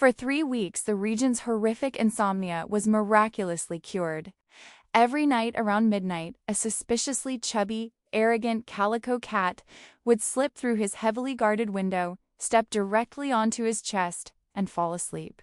For 3 weeks, the regent's horrific insomnia was miraculously cured. Every night around midnight, a suspiciously chubby, arrogant calico cat would slip through his heavily guarded window, step directly onto his chest, and fall asleep.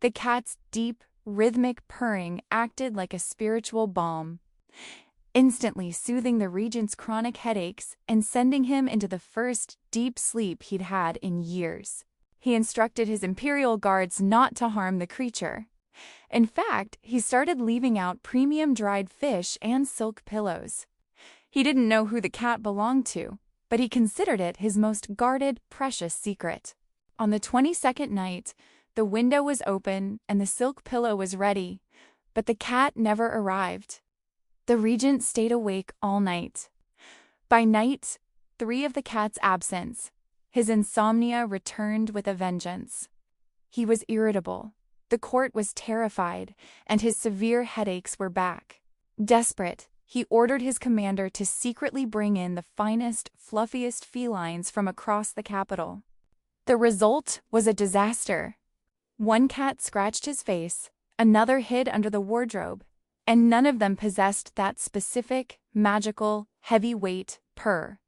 The cat's deep, rhythmic purring acted like a spiritual balm, instantly soothing the regent's chronic headaches and sending him into the first deep sleep he'd had in years. He instructed his imperial guards not to harm the creature. In fact, he started leaving out premium dried fish and silk pillows. He didn't know who the cat belonged to, but he considered it his most guarded, precious secret. On the 22nd night, the window was open and the silk pillow was ready, but the cat never arrived. The regent stayed awake all night. By night 3 of the cat's absence, his insomnia returned with a vengeance. He was irritable, the court was terrified, and his severe headaches were back. Desperate, he ordered his commander to secretly bring in the finest, fluffiest felines from across the capital. The result was a disaster. One cat scratched his face, another hid under the wardrobe, and none of them possessed that specific, magical, heavyweight purr.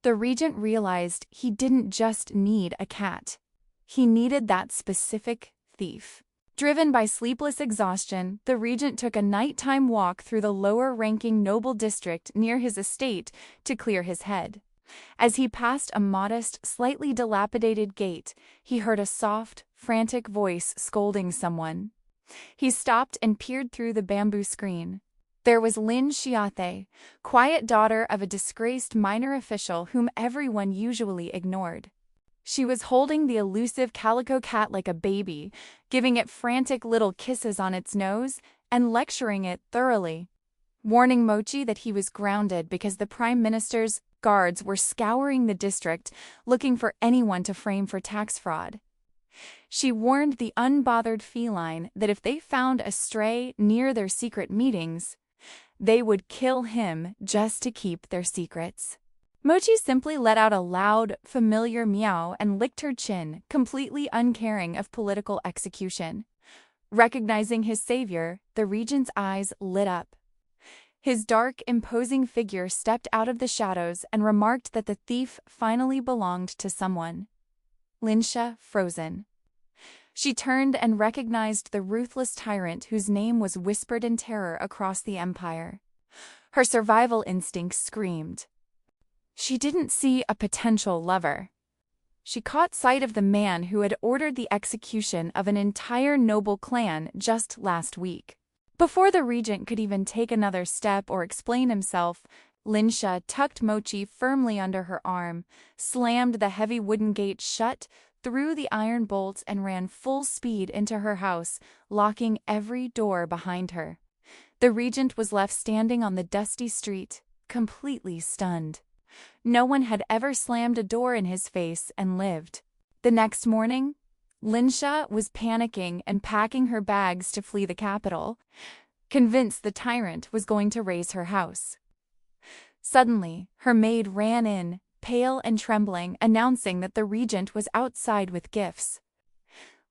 The regent realized he didn't just need a cat. He needed that specific thief. Driven by sleepless exhaustion, the regent took a nighttime walk through the lower-ranking noble district near his estate to clear his head. As he passed a modest, slightly dilapidated gate, he heard a soft, frantic voice scolding someone. He stopped and peered through the bamboo screen. There was Lin Xiaothe, quiet daughter of a disgraced minor official whom everyone usually ignored. She was holding the elusive calico cat like a baby, giving it frantic little kisses on its nose and lecturing it thoroughly, warning Mochi that he was grounded because the prime minister's guards were scouring the district looking for anyone to frame for tax fraud. She warned the unbothered feline that if they found a stray near their secret meetings, they would kill him just to keep their secrets. Mochi simply let out a loud, familiar meow and licked her chin, completely uncaring of political execution. Recognizing his savior, the regent's eyes lit up. His dark, imposing figure stepped out of the shadows and remarked that the thief finally belonged to someone. Linsha frozen. She turned and recognized the ruthless tyrant whose name was whispered in terror across the empire. Her survival instincts screamed. She didn't see a potential lover. She caught sight of the man who had ordered the execution of an entire noble clan just last week. Before the regent could even take another step or explain himself, Linsha tucked Mochi firmly under her arm, slammed the heavy wooden gate shut, threw the iron bolts and ran full speed into her house, locking every door behind her. The regent was left standing on the dusty street, completely stunned. No one had ever slammed a door in his face and lived. The next morning, Linsha was panicking and packing her bags to flee the capital, convinced the tyrant was going to raise her house. Suddenly, her maid ran in, pale and trembling, announcing that the regent was outside with gifts.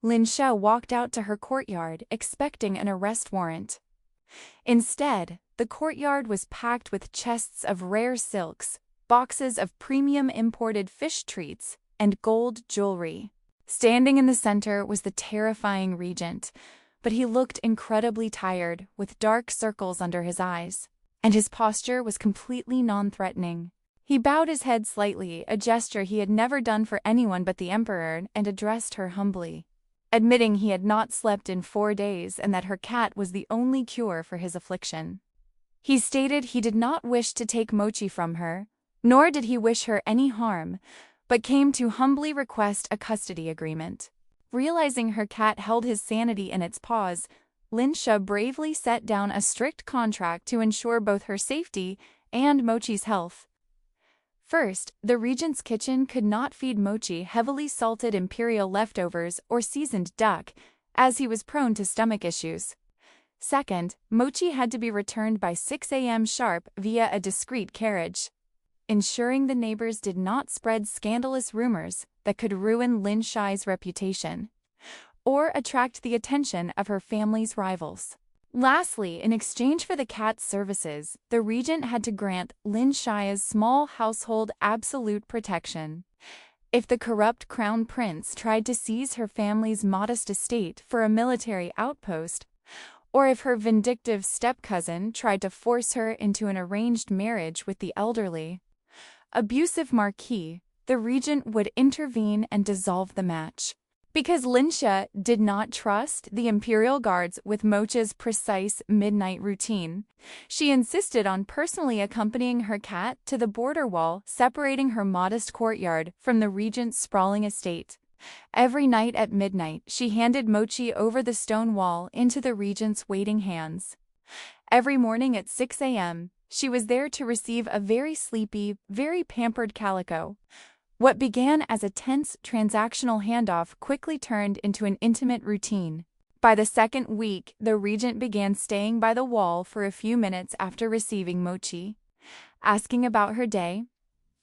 Linsha walked out to her courtyard, expecting an arrest warrant. Instead, the courtyard was packed with chests of rare silks, boxes of premium imported fish treats, and gold jewelry. Standing in the center was the terrifying regent, but he looked incredibly tired, with dark circles under his eyes, and his posture was completely non-threatening. He bowed his head slightly, a gesture he had never done for anyone but the emperor, and addressed her humbly, admitting he had not slept in 4 days and that her cat was the only cure for his affliction. He stated he did not wish to take Mochi from her, nor did he wish her any harm, but came to humbly request a custody agreement. Realizing her cat held his sanity in its paws, Linsha bravely set down a strict contract to ensure both her safety and Mochi's health. First, the regent's kitchen could not feed Mochi heavily salted imperial leftovers or seasoned duck, as he was prone to stomach issues. Second, Mochi had to be returned by 6 a.m. sharp via a discreet carriage, ensuring the neighbors did not spread scandalous rumors that could ruin Linsha's reputation. or attract the attention of her family's rivals. Lastly, in exchange for the cat's services, the regent had to grant Lin Shia's small household absolute protection. If the corrupt crown prince tried to seize her family's modest estate for a military outpost, or if her vindictive step-cousin tried to force her into an arranged marriage with the elderly, abusive marquis, the regent would intervene and dissolve the match. Because Lin Xia did not trust the imperial guards with Mocha's precise midnight routine, she insisted on personally accompanying her cat to the border wall separating her modest courtyard from the regent's sprawling estate. Every night at midnight, she handed Mochi over the stone wall into the regent's waiting hands. Every morning at 6 a.m., she was there to receive a very sleepy, very pampered calico. What began as a tense transactional handoff quickly turned into an intimate routine. By the second week, the regent began staying by the wall for a few minutes after receiving Mochi, asking about her day,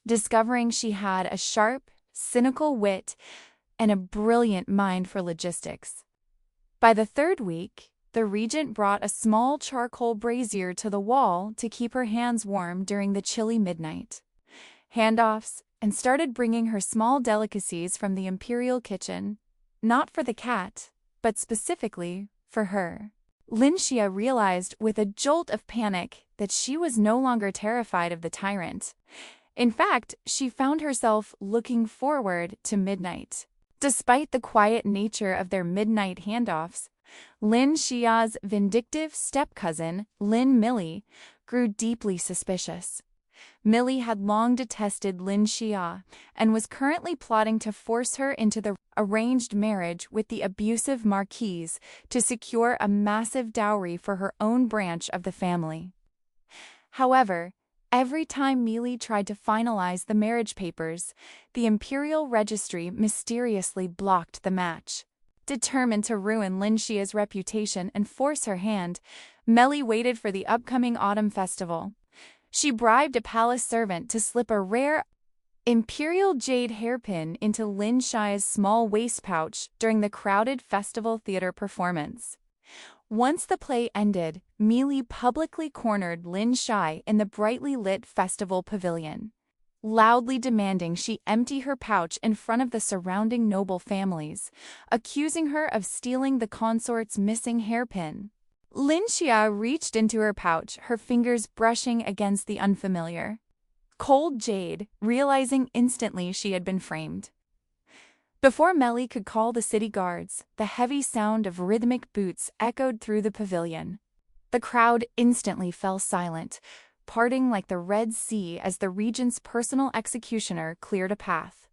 discovering she had a sharp, cynical wit and a brilliant mind for logistics. By the third week, the regent brought a small charcoal brazier to the wall to keep her hands warm during the chilly midnight handoffs, and started bringing her small delicacies from the imperial kitchen, not for the cat, but specifically for her. Lin Xia realized with a jolt of panic that she was no longer terrified of the tyrant. In fact, she found herself looking forward to midnight. Despite the quiet nature of their midnight handoffs, Lin Xia's vindictive step-cousin, Lin Millie, grew deeply suspicious. Millie had long detested Lin Xia and was currently plotting to force her into the arranged marriage with the abusive marquise to secure a massive dowry for her own branch of the family. However, every time Millie tried to finalize the marriage papers, the imperial registry mysteriously blocked the match. Determined to ruin Lin Xia's reputation and force her hand, Millie waited for the upcoming autumn festival. She bribed a palace servant to slip a rare imperial jade hairpin into Lin Xia's small waist pouch during the crowded festival theater performance. Once the play ended, Millie publicly cornered Lin Xia in the brightly lit festival pavilion, loudly demanding she empty her pouch in front of the surrounding noble families, accusing her of stealing the consort's missing hairpin. Lin Xia reached into her pouch, her fingers brushing against the unfamiliar cold jade, realizing instantly she had been framed. Before Millie could call the city guards, the heavy sound of rhythmic boots echoed through the pavilion. The crowd instantly fell silent, parting like the Red Sea as the regent's personal executioner cleared a path.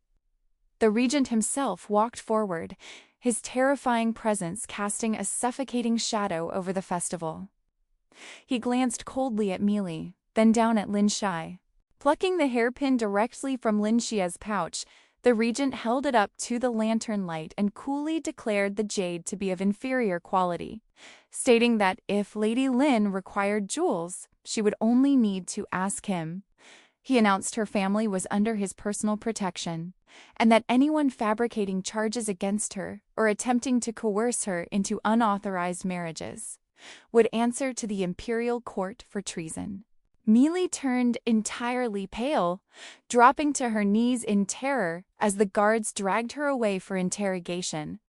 The regent himself walked forward, his terrifying presence casting a suffocating shadow over the festival. He glanced coldly at Millie, then down at Lin Xia. Plucking the hairpin directly from Lin Xia's pouch, the regent held it up to the lantern light and coolly declared the jade to be of inferior quality, stating that if Lady Lin required jewels, she would only need to ask him. He announced her family was under his personal protection, and that anyone fabricating charges against her or attempting to coerce her into unauthorized marriages would answer to the imperial court for treason. Millie turned entirely pale, dropping to her knees in terror as the guards dragged her away for interrogation,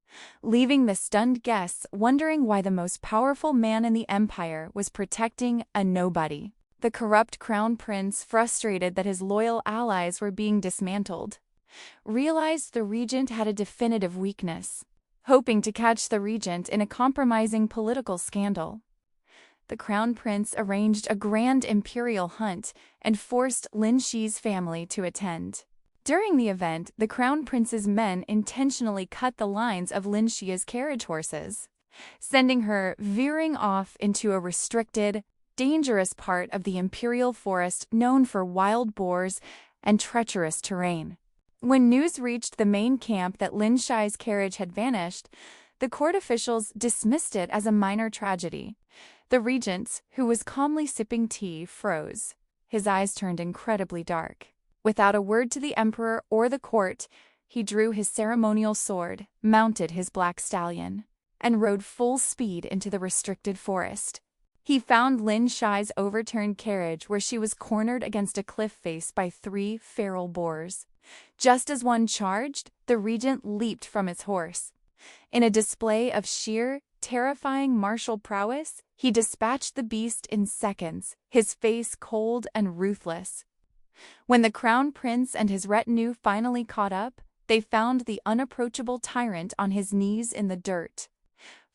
leaving the stunned guests wondering why the most powerful man in the empire was protecting a nobody. The corrupt crown prince, frustrated that his loyal allies were being dismantled, realized the regent had a definitive weakness, hoping to catch the regent in a compromising political scandal. The crown prince arranged a grand imperial hunt and forced Lin Xi's family to attend. During the event, the crown prince's men intentionally cut the lines of Lin Xi's carriage horses, sending her veering off into a restricted, dangerous part of the imperial forest known for wild boars and treacherous terrain. When news reached the main camp that Lin Xi's carriage had vanished, the court officials dismissed it as a minor tragedy. The regent, who was calmly sipping tea, froze. His eyes turned incredibly dark. Without a word to the emperor or the court, he drew his ceremonial sword, mounted his black stallion, and rode full speed into the restricted forest. He found Lin Shai's overturned carriage where she was cornered against a cliff face by 3 feral boars. Just as one charged, the regent leaped from his horse. In a display of sheer, terrifying martial prowess, he dispatched the beast in seconds, his face cold and ruthless. When the crown prince and his retinue finally caught up, they found the unapproachable tyrant on his knees in the dirt,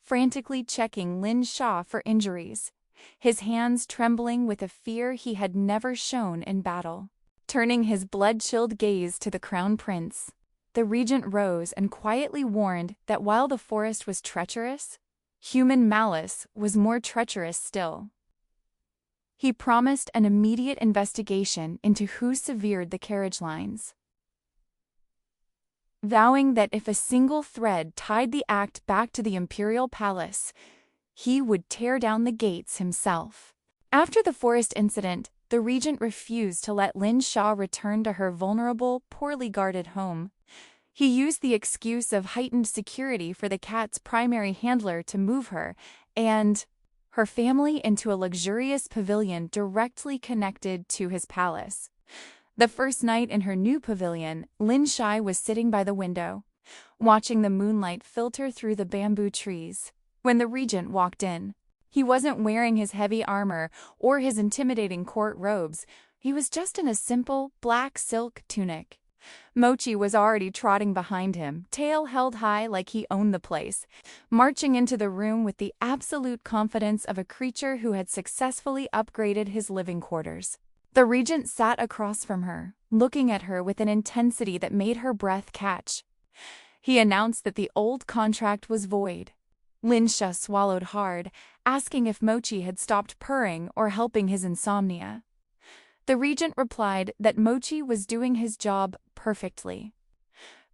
frantically checking Lin Sha for injuries, his hands trembling with a fear he had never shown in battle. Turning his blood-chilled gaze to the crown prince, the regent rose and quietly warned that while the forest was treacherous, human malice was more treacherous still. He promised an immediate investigation into who severed the carriage lines, vowing that if a single thread tied the act back to the imperial palace, he would tear down the gates himself. After the forest incident, the regent refused to let Lin Sha return to her vulnerable, poorly guarded home. He used the excuse of heightened security for the cat's primary handler to move her and her family into a luxurious pavilion directly connected to his palace. The first night in her new pavilion, Lin Shai was sitting by the window, watching the moonlight filter through the bamboo trees, when the regent walked in. He wasn't wearing his heavy armor or his intimidating court robes. He was just in a simple, black silk tunic. Mochi was already trotting behind him, tail held high like he owned the place, marching into the room with the absolute confidence of a creature who had successfully upgraded his living quarters. The regent sat across from her, looking at her with an intensity that made her breath catch. He announced that the old contract was void. Lin Sha swallowed hard, asking if Mochi had stopped purring or helping his insomnia. The regent replied that Mochi was doing his job perfectly.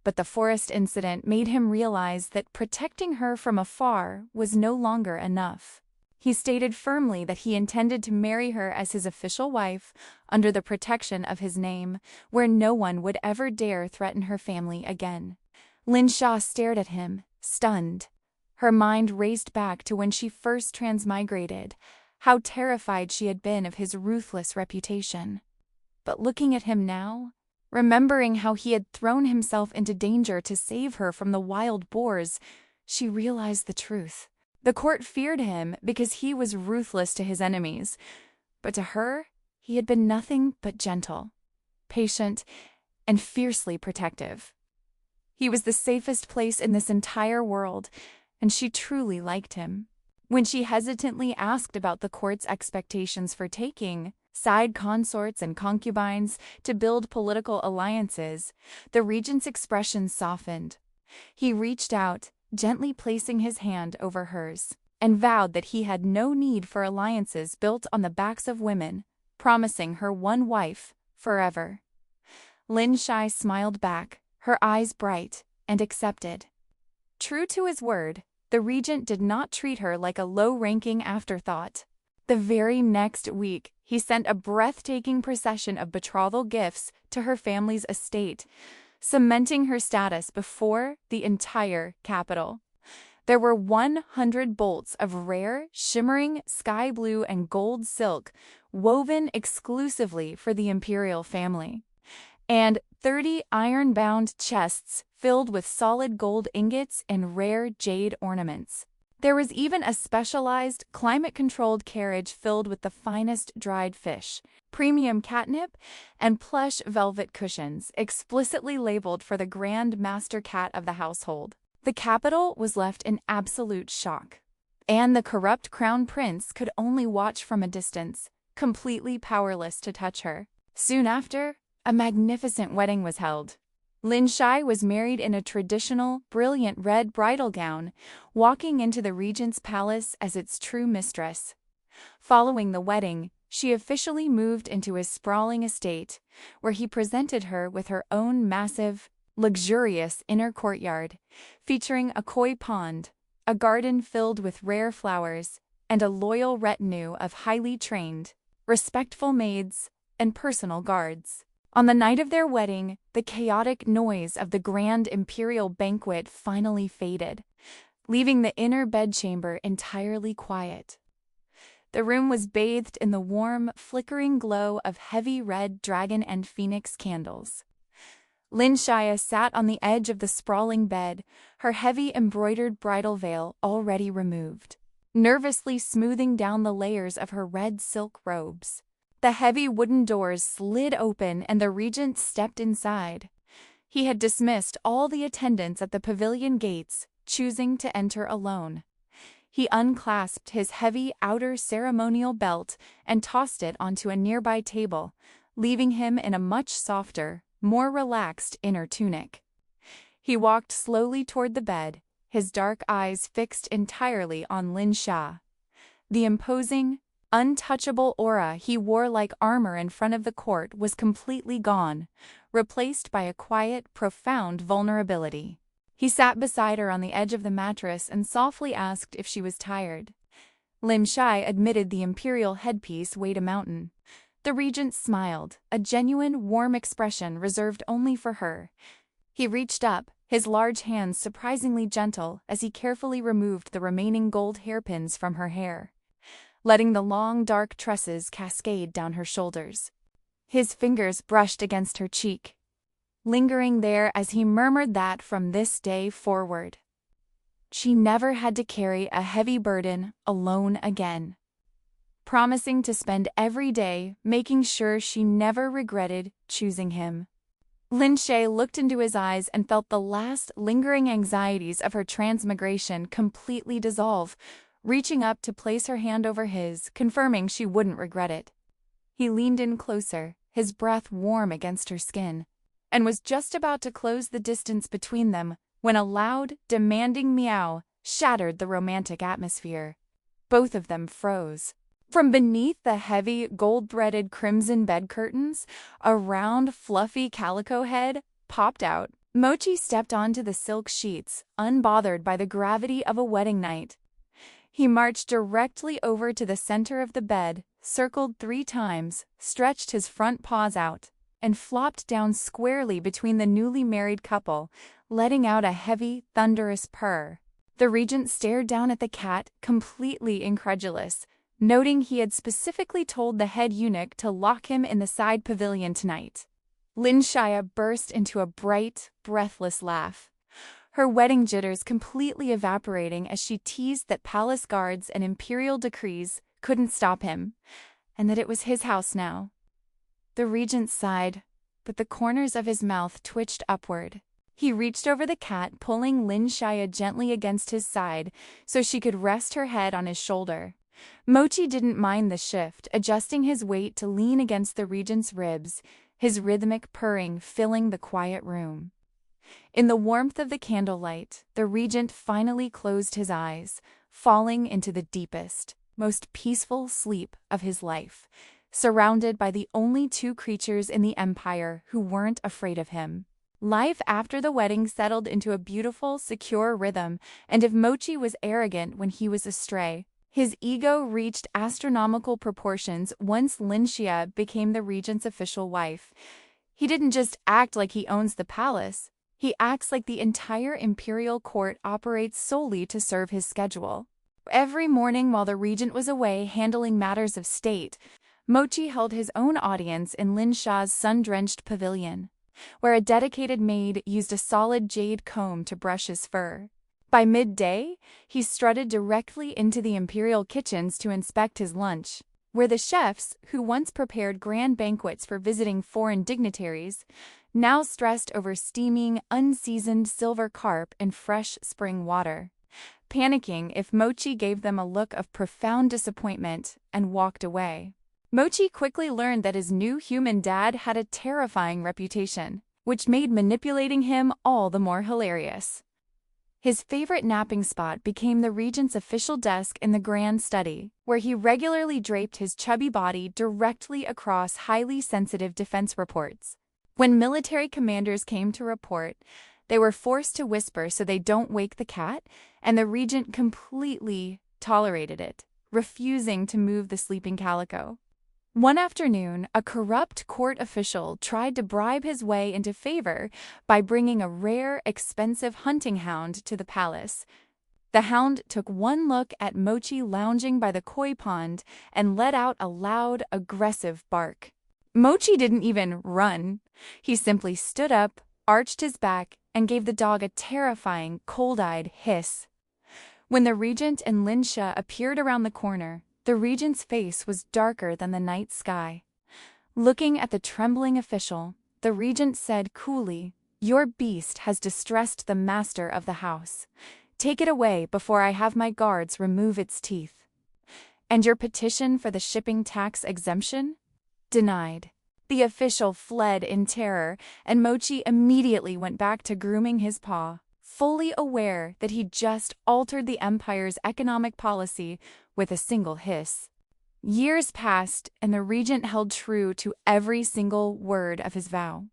But the forest incident made him realize that protecting her from afar was no longer enough. He stated firmly that he intended to marry her as his official wife under the protection of his name, where no one would ever dare threaten her family again. Lin Sha stared at him, stunned. Her mind raced back to when she first transmigrated, how terrified she had been of his ruthless reputation. But looking at him now, remembering how he had thrown himself into danger to save her from the wild boars, she realized the truth. The court feared him because he was ruthless to his enemies, but to her, he had been nothing but gentle, patient, and fiercely protective. He was the safest place in this entire world, and she truly liked him. When she hesitantly asked about the court's expectations for taking side consorts and concubines to build political alliances, the regent's expression softened. He reached out, gently placing his hand over hers, and vowed that he had no need for alliances built on the backs of women, promising her one wife forever. Lin Shai smiled back, her eyes bright, and accepted. True to his word, the regent did not treat her like a low-ranking afterthought. The very next week, he sent a breathtaking procession of betrothal gifts to her family's estate, cementing her status before the entire capital. There were 100 bolts of rare, shimmering sky blue and gold silk woven exclusively for the imperial family, and 30 iron-bound chests filled with solid gold ingots and rare jade ornaments. There was even a specialized, climate-controlled carriage filled with the finest dried fish, premium catnip, and plush velvet cushions, explicitly labeled for the Grand Master Cat of the household. The capital was left in absolute shock, and the corrupt crown prince could only watch from a distance, completely powerless to touch her. Soon after, a magnificent wedding was held. Lin Shai was married in a traditional, brilliant red bridal gown, walking into the regent's palace as its true mistress. Following the wedding, she officially moved into his sprawling estate, where he presented her with her own massive, luxurious inner courtyard, featuring a koi pond, a garden filled with rare flowers, and a loyal retinue of highly trained, respectful maids and personal guards. On the night of their wedding, the chaotic noise of the grand imperial banquet finally faded, leaving the inner bedchamber entirely quiet. The room was bathed in the warm, flickering glow of heavy red dragon and phoenix candles. Lin Shia sat on the edge of the sprawling bed, her heavy embroidered bridal veil already removed, nervously smoothing down the layers of her red silk robes. The heavy wooden doors slid open and the regent stepped inside. He had dismissed all the attendants at the pavilion gates, choosing to enter alone. He unclasped his heavy outer ceremonial belt and tossed it onto a nearby table, leaving him in a much softer, more relaxed inner tunic. He walked slowly toward the bed, his dark eyes fixed entirely on Lin Sha. The imposing, untouchable aura he wore like armor in front of the court was completely gone, replaced by a quiet, profound vulnerability. He sat beside her on the edge of the mattress and softly asked if she was tired. Lim Shai admitted the imperial headpiece weighed a mountain. The regent smiled, a genuine, warm expression reserved only for her. He reached up, his large hands surprisingly gentle as he carefully removed the remaining gold hairpins from her hair, letting the long, dark tresses cascade down her shoulders. His fingers brushed against her cheek, lingering there as he murmured that from this day forward, she never had to carry a heavy burden alone again, promising to spend every day making sure she never regretted choosing him. Lin Shay looked into his eyes and felt the last lingering anxieties of her transmigration completely dissolve, reaching up to place her hand over his, confirming she wouldn't regret it. He leaned in closer, his breath warm against her skin, and was just about to close the distance between them when a loud, demanding meow shattered the romantic atmosphere. Both of them froze. From beneath the heavy, gold-threaded crimson bed curtains, a round, fluffy calico head popped out. Mochi stepped onto the silk sheets, unbothered by the gravity of a wedding night. He marched directly over to the center of the bed, circled 3 times, stretched his front paws out, and flopped down squarely between the newly married couple, letting out a heavy, thunderous purr. The regent stared down at the cat, completely incredulous, noting he had specifically told the head eunuch to lock him in the side pavilion tonight. Lin Shia burst into a bright, breathless laugh, her wedding jitters completely evaporating as she teased that palace guards and imperial decrees couldn't stop him, and that it was his house now. The regent sighed, but the corners of his mouth twitched upward. He reached over the cat, pulling Lin Shia gently against his side so she could rest her head on his shoulder. Mochi didn't mind the shift, adjusting his weight to lean against the regent's ribs, his rhythmic purring filling the quiet room. In the warmth of the candlelight, the regent finally closed his eyes, falling into the deepest, most peaceful sleep of his life, surrounded by the only 2 creatures in the empire who weren't afraid of him. Life after the wedding settled into a beautiful, secure rhythm, and if Mochi was arrogant when he was astray, his ego reached astronomical proportions once Lin Xia became the regent's official wife. He didn't just act like he owns the palace, he acts like the entire imperial court operates solely to serve his schedule. Every morning while the regent was away handling matters of state, Mochi held his own audience in Lin Sha's sun-drenched pavilion, where a dedicated maid used a solid jade comb to brush his fur. By midday, he strutted directly into the imperial kitchens to inspect his lunch, where the chefs, who once prepared grand banquets for visiting foreign dignitaries, now stressed over steaming, unseasoned silver carp and fresh spring water, panicking if Mochi gave them a look of profound disappointment and walked away. Mochi quickly learned that his new human dad had a terrifying reputation, which made manipulating him all the more hilarious. His favorite napping spot became the regent's official desk in the grand study, where he regularly draped his chubby body directly across highly sensitive defense reports. When military commanders came to report, they were forced to whisper so they don't wake the cat, and the regent completely tolerated it, refusing to move the sleeping calico. One afternoon, a corrupt court official tried to bribe his way into favor by bringing a rare, expensive hunting hound to the palace. The hound took one look at Mochi lounging by the koi pond and let out a loud, aggressive bark. Mochi didn't even run. He simply stood up, arched his back, and gave the dog a terrifying, cold-eyed hiss. When the regent and Linsha appeared around the corner, the regent's face was darker than the night sky. Looking at the trembling official, the regent said coolly, "Your beast has distressed the master of the house. Take it away before I have my guards remove its teeth." "And your petition for the shipping tax exemption?" "Denied." The official fled in terror, and Mochi immediately went back to grooming his paw, fully aware that he just altered the empire's economic policy with a single hiss. Years passed, and the regent held true to every single word of his vow.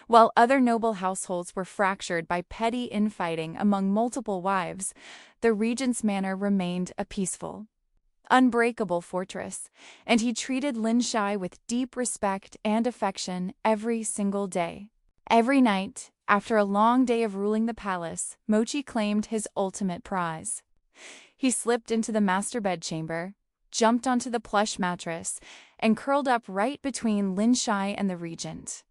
While other noble households were fractured by petty infighting among multiple wives, the regent's manor remained a peaceful, unbreakable fortress, and he treated Linshai with deep respect and affection every single day. Every night, after a long day of ruling the palace, Mochi claimed his ultimate prize. He slipped into the master bedchamber, jumped onto the plush mattress, and curled up right between Linshai and the regent.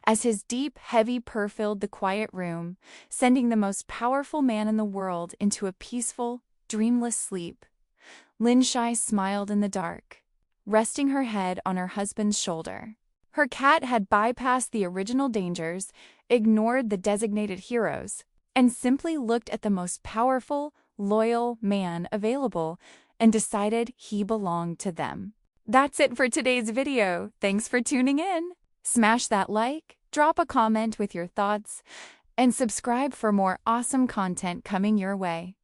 As his deep, heavy purr filled the quiet room, sending the most powerful man in the world into a peaceful, dreamless sleep, Linshai smiled in the dark, resting her head on her husband's shoulder. Her cat had bypassed the original dangers, ignored the designated heroes, and simply looked at the most powerful, loyal man available and decided he belonged to them. That's it for today's video. Thanks for tuning in. Smash that like, drop a comment with your thoughts, and subscribe for more awesome content coming your way.